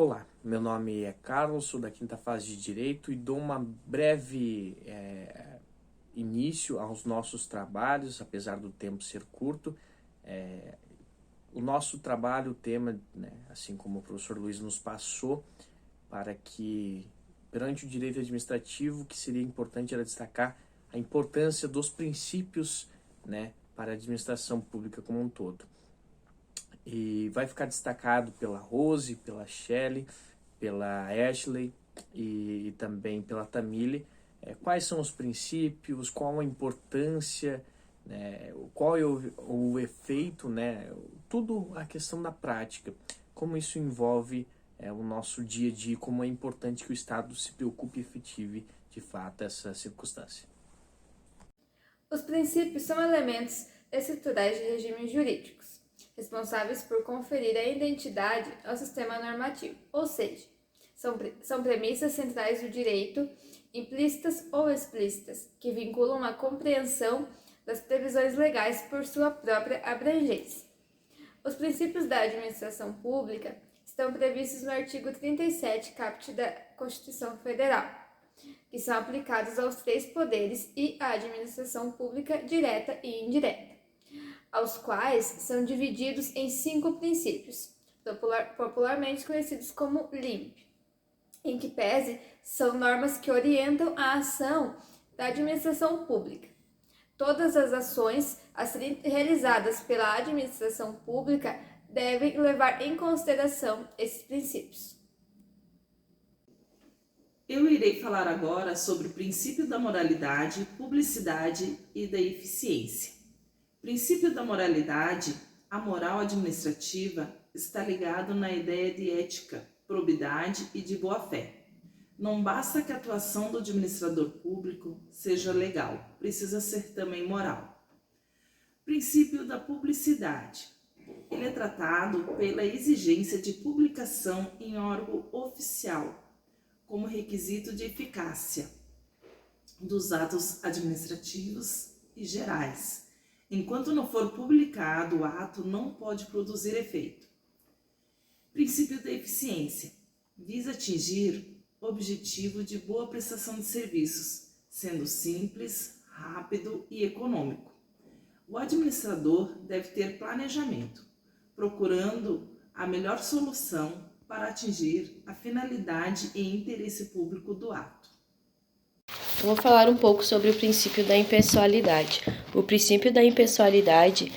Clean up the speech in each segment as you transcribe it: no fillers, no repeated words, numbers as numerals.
Olá, meu nome é Carlos, sou da quinta fase de Direito e dou uma breve início aos nossos trabalhos, apesar do tempo ser curto. O nosso trabalho, o tema, né, assim como o professor Luiz nos passou, para que, perante o direito administrativo, o que seria importante era destacar a importância dos princípios, né, para a administração pública como um todo. E vai ficar destacado pela Rose, pela Shelley, pela Ashley e também pela Tamile, quais são os princípios, qual a importância, né, qual é o efeito, né, tudo a questão da prática, como isso envolve o nosso dia a dia, como é importante que o Estado se preocupe e efetive de fato essa circunstância. Os princípios são elementos estruturais de regimes jurídicos, responsáveis por conferir a identidade ao sistema normativo, ou seja, são premissas centrais do direito, implícitas ou explícitas, que vinculam a compreensão das previsões legais por sua própria abrangência. Os princípios da administração pública estão previstos no artigo 37, caput da Constituição Federal, que são aplicados aos três poderes e à administração pública direta e indireta, aos quais são divididos em 5 princípios, popularmente conhecidos como LIMP, em que pese são normas que orientam a ação da administração pública. Todas as ações a serem realizadas pela administração pública devem levar em consideração esses princípios. Eu irei falar agora sobre o princípio da moralidade, publicidade e da eficiência. Princípio da moralidade, a moral administrativa está ligado na ideia de ética, probidade e de boa-fé. Não basta que a atuação do administrador público seja legal, precisa ser também moral. Princípio da publicidade. Ele é tratado pela exigência de publicação em órgão oficial, como requisito de eficácia dos atos administrativos e gerais. Enquanto não for publicado, o ato não pode produzir efeito. Princípio da eficiência. Visa atingir o objetivo de boa prestação de serviços, sendo simples, rápido e econômico. O administrador deve ter planejamento, procurando a melhor solução para atingir a finalidade e interesse público do ato. Eu vou falar um pouco sobre o princípio da impessoalidade. O princípio da impessoalidade,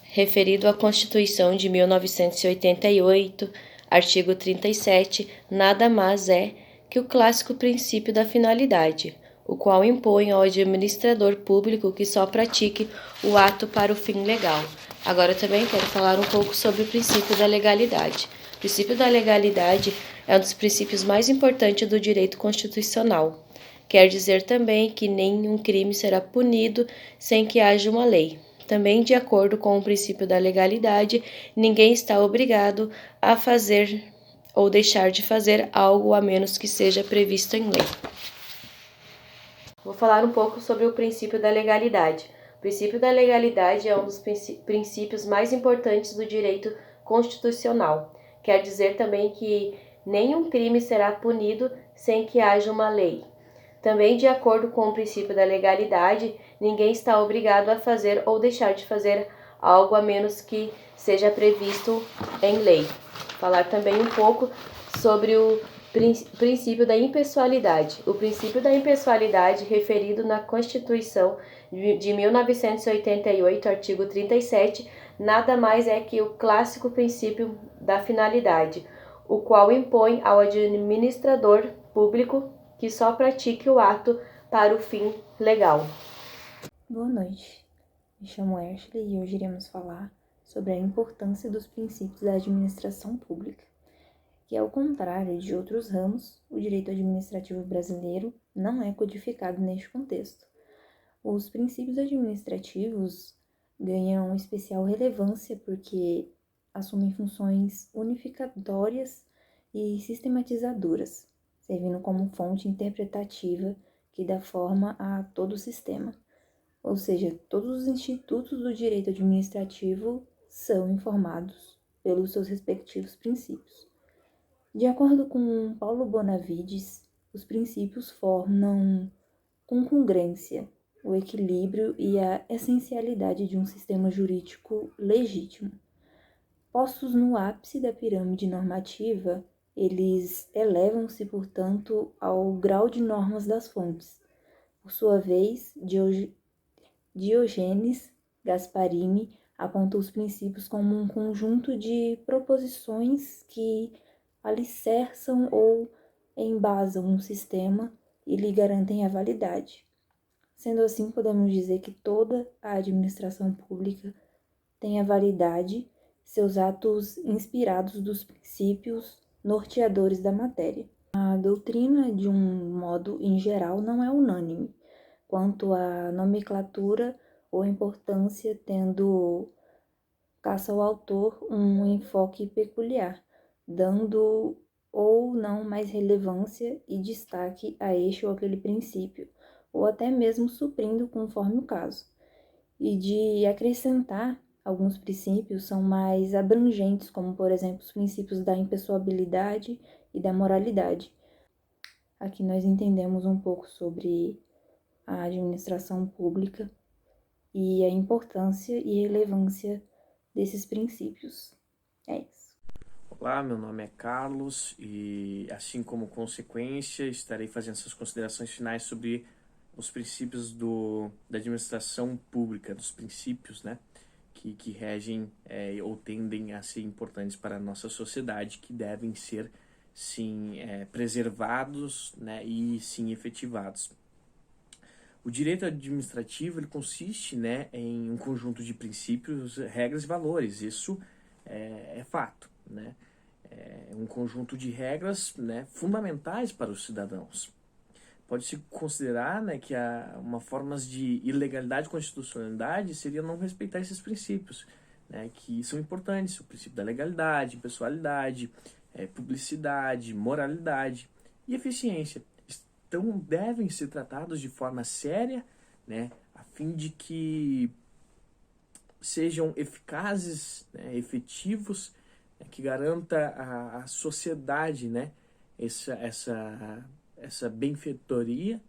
referido à Constituição de 1988, artigo 37, nada mais é que o clássico princípio da finalidade, o qual impõe ao administrador público que só pratique o ato para o fim legal. Agora também quero falar um pouco sobre o princípio da legalidade. O princípio da legalidade é um dos princípios mais importantes do direito constitucional. Quer dizer também que nenhum crime será punido sem que haja uma lei. Também, de acordo com o princípio da legalidade, ninguém está obrigado a fazer ou deixar de fazer algo a menos que seja previsto em lei. Vou falar um pouco sobre o princípio da legalidade. O princípio da legalidade é um dos princípios mais importantes do direito constitucional. Quer dizer também que nenhum crime será punido sem que haja uma lei. Também, de acordo com o princípio da legalidade, ninguém está obrigado a fazer ou deixar de fazer algo a menos que seja previsto em lei. Falar também um pouco sobre o princípio da impessoalidade. O princípio da impessoalidade, referido na Constituição de 1988, artigo 37, nada mais é que o clássico princípio da finalidade, o qual impõe ao administrador público que só pratique o ato para o fim legal. Boa noite, me chamo Ashley e hoje iremos falar sobre a importância dos princípios da administração pública, que, ao contrário de outros ramos, o direito administrativo brasileiro não é codificado neste contexto. Os princípios administrativos ganham especial relevância porque assumem funções unificatórias e sistematizadoras, servindo como fonte interpretativa que dá forma a todo o sistema. Ou seja, todos os institutos do direito administrativo são informados pelos seus respectivos princípios. De acordo com Paulo Bonavides, os princípios formam congruência, o equilíbrio e a essencialidade de um sistema jurídico legítimo. Postos no ápice da pirâmide normativa, eles elevam-se, portanto, ao grau de normas das fontes. Por sua vez, Diógenes Gasparini aponta os princípios como um conjunto de proposições que alicerçam ou embasam um sistema e lhe garantem a validade. Sendo assim, podemos dizer que toda a administração pública tem a validade, seus atos inspirados dos princípios norteadores da matéria. A doutrina, de um modo em geral, não é unânime quanto à nomenclatura ou importância, tendo caça ao autor um enfoque peculiar, dando ou não mais relevância e destaque a este ou aquele princípio, ou até mesmo suprindo conforme o caso, e de acrescentar alguns princípios são mais abrangentes, como por exemplo os princípios da impessoabilidade e da moralidade. Aqui nós entendemos um pouco sobre a administração pública e a importância e relevância desses princípios. É isso. Olá, meu nome é Carlos e, assim como consequência, estarei fazendo essas considerações finais sobre os princípios da administração pública, dos princípios, né, que regem ou tendem a ser importantes para a nossa sociedade, que devem ser, sim, preservados, né, e, sim, efetivados. O direito administrativo ele consiste, né, em um conjunto de princípios, regras e valores. Isso é fato, né? É um conjunto de regras, né, fundamentais para os cidadãos. Pode-se considerar, né, que uma forma de ilegalidade e constitucionalidade seria não respeitar esses princípios, né, que são importantes: o princípio da legalidade, impessoalidade, publicidade, moralidade e eficiência. Então, devem ser tratados de forma séria, né, a fim de que sejam eficazes, né, efetivos, né, que garanta a sociedade, né, essa benfeitoria,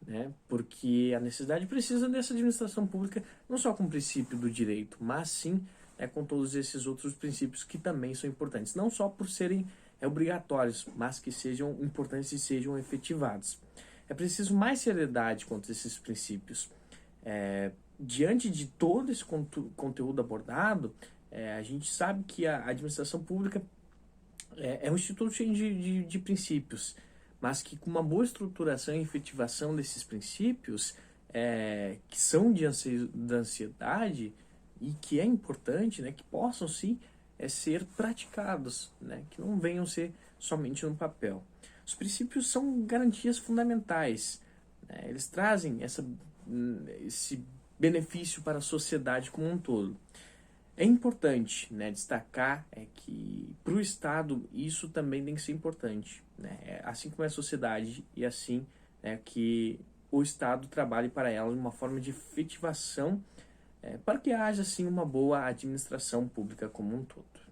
né, porque a necessidade precisa dessa administração pública, não só com o princípio do direito, mas sim, né, com todos esses outros princípios que também são importantes, não só por serem obrigatórios, mas que sejam importantes e sejam efetivados. É preciso mais seriedade contra esses princípios. Diante de todo esse conteúdo abordado, a gente sabe que a administração pública é um instituto cheio de princípios, mas que com uma boa estruturação e efetivação desses princípios, que são da ansiedade e que é importante, né, que possam sim ser praticados, né, que não venham ser somente no papel. Os princípios são garantias fundamentais, né, eles trazem esse benefício para a sociedade como um todo. É importante, né, destacar que para o Estado isso também tem que ser importante, né, assim como é a sociedade e assim que o Estado trabalhe para ela de uma forma de efetivação para que haja assim uma boa administração pública como um todo.